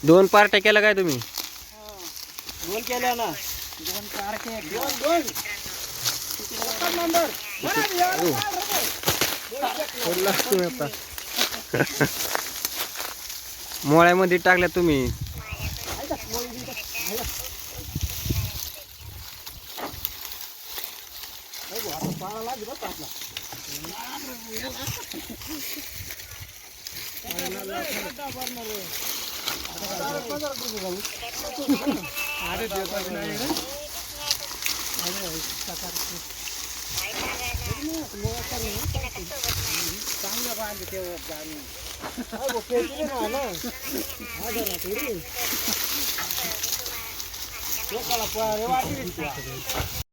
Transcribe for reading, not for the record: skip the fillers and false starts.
दोन पार्ट्या केल्या काय तुम्ही? दोन केल्या ना, दोन पार्ट्या, दोन नंबर. मोळ्यामध्ये टाकल्या तुम्ही. चांगलं बांध ठेवत जाणे.